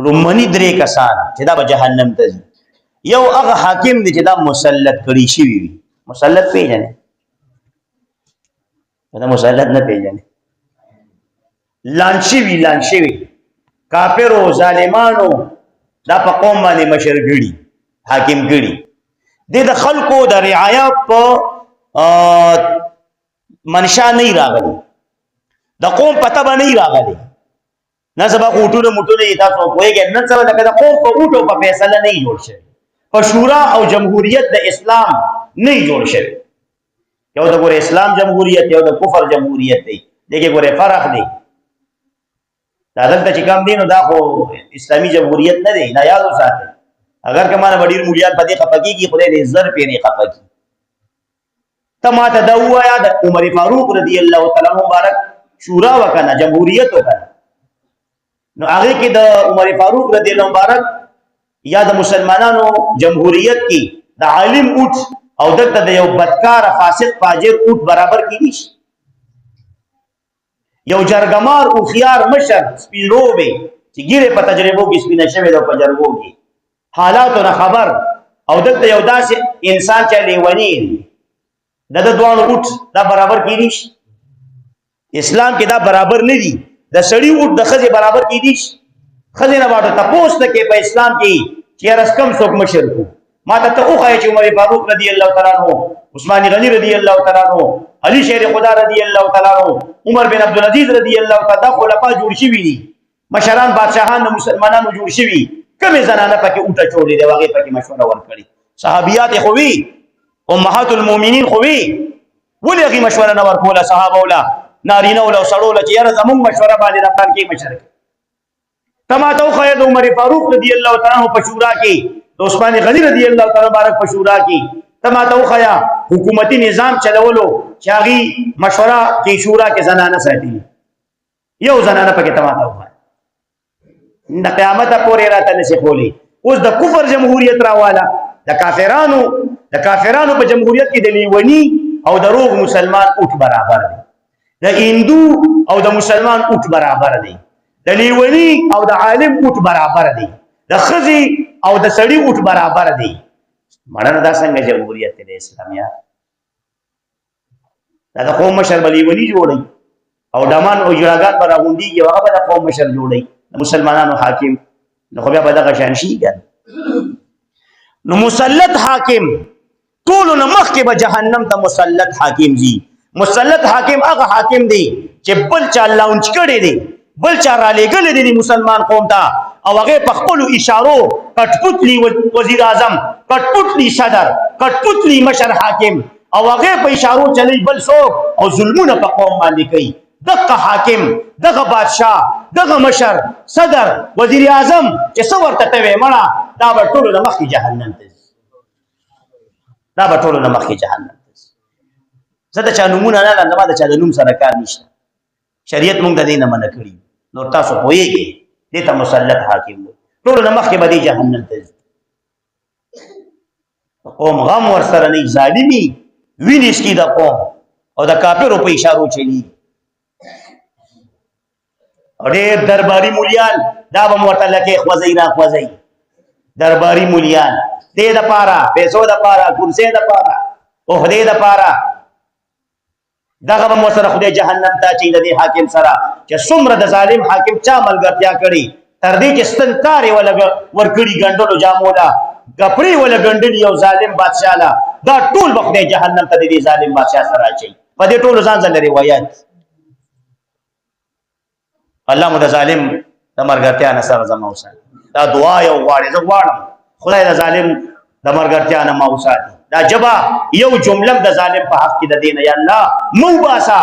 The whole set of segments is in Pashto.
لومړني درې کسان چې دا به جهنم ته ځي یو هغه حاکم دی چې دا مسلط کړي شوي وي مسلط پیژنې دا مسلط نه پیژنې لان شوي کافرو ظالمانو دا په قوم باندې مشر ګړي حاکم ګړي د خلکو د رعایا په منشا نه راغلي د قوم پته به نه راغلي نه سبا اوټونه موټونه تاسو کویږئ نن سره د قوم په اوټو په فیصله نه جوړ شي په شورا او جمهوریت د اسلام نه جوړ شي یو د ګور اسلام جمهوریت یو د کفر جمهوریت دی دغه ګوره فرق دی دا دلته چې کوم دینو دا خو اسلامي جمهوریت نه دی نه یاد وساتئ اگر که مانه ډیر مولیان په دې خپګيږي خدای دې زر پیری خپګي ته ماته دا وایا د عمر فاروق رضی الله تعالی عنہ مبارک شورا وکنه جمهوریت وکنه نو هغه کې د عمر فاروق رضی الله مبارک یا د مسلمانانو جمهوریت کې د عالم اوټ او دلته د یو بدکار فاسق فاجر اوټ برابر کیږي یو جرګمار او خيار مشر سپیروبه چې ګیره په تجربو کې سپینه شوی د تجربو کې حالاتو نه خبر او دلته یو داسې انسان چې لیونی د دوانو اوټ دا برابر کیږي اسلام کې دا برابر نه دي د سړی اوټ د خزه برابر کیږي خزه نه واټه تاسو ته کې په اسلام کې چې رسکم څوک مشر کو ما ته او خای چې عمر فاروق رضی الله تعالی عنہ عثمان غنی رضی الله تعالی عنہ علی شیر خدا رضی الله تعالی عنہ عمر بن عبد العزيز رضی الله تعالی خلفا جوړ شي وي مشران بادشاہان مسلمانانو جوړ شي وي کومه زنانه پکې اوټه چولې دی واغې پکې مشوره ورکړي صحابيات خو وی امهات المؤمنین خو وی ولې هغه مشوره نه ورکوله صحابه ولا نارینه ولا سړول چې یاره زمون مشوره باندې رفتار کې مشره تماته خو د عمر فاروق رضی الله تعالی عنہ په شورا کې د عثمان غنی رضی الله تعالی مبارک په شورا کې تماته خو حکومتي نظام چلولو چې هغه مشوره کې شورا کې زنانه ساتي یو زنانه پکې تماته خو د قیامت پورې راته نشي خولي اوس د کفر جمهوریت راواله د کافرانو په جمهوریت کې د لیونی او د روغ مسلمان اوټ برابر دي د هندو او د مسلمان اوټ برابر دي د لیونی او د عالم اوټ برابر دي د خزي او د سړی اوټ برابر دي مړه دا څنګه جمهوریت دی اسلامیا دا د قوم مشر بلیونی جوړي او دمان او جړاګان براغوندي یو هغه د قوم مشر جوړي مسلمانانو حاکم نو خو بیا به دغه شان شي نو مسلط حاکم ټول نو مخکې به جهنم ته مسلط حاکم زی مسلط حاکم هغه حاکم دی چې بل چا لاونچ کړي دی بل چا را لېږلي دی مسلمان قوم ته او هغه په خپلو اشارو کټپوتلی وزیر اعظم کټپوتلی صدر کټپوتلی مشر حاکم او هغه په اشارو چلی بل څوک او ظلمونه په قوم باندې کوي دغه حاکم دغه بادشاہ دغه مشر صدر وزیر اعظم چې څو ورته وي مړه دا به ټول د مخکې جهنم ته زه د چا نومونه نه لرم زما د چا د نوم سره کار نشته شریعت موږ د دې نه منع کړي نو تاسو پوهیږئ دې ته مسلط حاکم دی ټول د مخکې به دې جهنم ته قوم غم ورسره نه ظالمي وینې څکي د قوم او د کافرو په اشارو چلی ډېر درباري مولیان دا به ورته لکې خوځئ را خوځئ درباري مولیان دې دپاره پیسو دپاره کرسۍ دپاره عهدې دپاره دغه به ورسره خدای جهنم ته اچوي د دې حاکم سره چې څومره د ظالم حاکم چا ملګرتیا کړي تر دې چې ستنکارې ورکړي ګنډلو جامو له کپړې وله ګنډلي یو ظالم بادشاه له دا ټول به خدای جهنم ته د دې ظالم بادشاه سره اچوي په دې ټولو ځان ځل روایت الله مو د ظالم د مرګرتیا نه سره زما وساتي دا دعا یو غواړي زه غواړم خدای د ظالم د مرګرتیا نه ما وساتي دا جبا یو جمله د ظالم په حق کې د دین یا الله مو باسا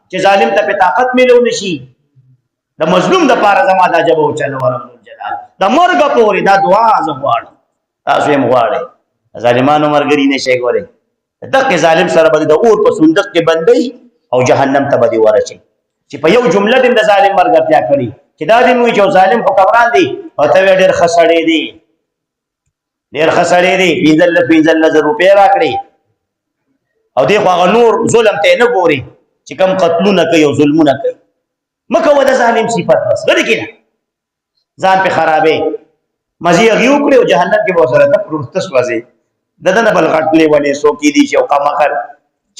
چې ظالم ته په طاقت ملو نشي د مظلوم د پاره زما دا جبا او چلو رب جلال د مرګ پورې دا دعا زه غواړم تاسو یې غواړئ ظالمانو مرګري نشي ګوري دغه ظالم سره به د اور په صندوق کې بندي او جهنم ته به ورشي چې په یو جمله د ظالم مرګرتیا کړي چې دا دین وي چې ظالم حکمران دي او ته ډېر خسړې دي ډېر خسړې دي 15,000 روپۍ راکړي او دی خو هغه نور ظلم ته نه ګوري چې کوم قتلونه کوي او ظلمونه کوي مکه و د ظالم صفات بس غړي کینه ځان په خرابې مزي غيو کړو جهنم کې به سره ته پروتس وځي ددن بل غټلې ولې سو کې دي چې قمخر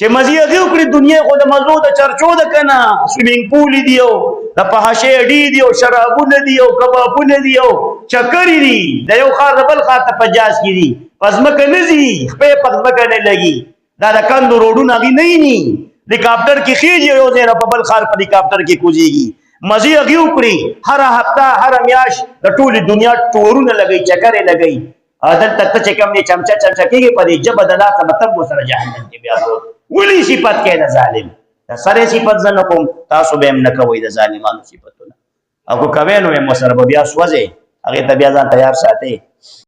چې مزي غيو کړی دنیا خو د مزو د چرچو د کنه سویمینګ پول دیو د پهشه ډی دیو شرابونه دیو کبابونه دیو چکرې دي د یو خار بل خار ته پجاز کی دي پزمک نزي خپې پزمک نه لګي دا د کندو روډونه غي نه ني هلیکاپټر کې خيږي یو ځای په بل خار په هلیکاپټر کې کوزيږي مزي غيو کړی هر هفته هر میاش د ټولي دنیا ټورونه لګي چکرې لګي عدل تک چې کوم نه چمچا کېږي په دې جبه د لاس مطلب وسره جهنم کې بیا وروت ولی صفت کې د ظالم د سره صفت زنه کوم تاسو به هم نه کوئ د ظالمانو صفاتونه او کو کوي نو مو سره بیا سوځي هغه ته بیا ځان تیار ساتي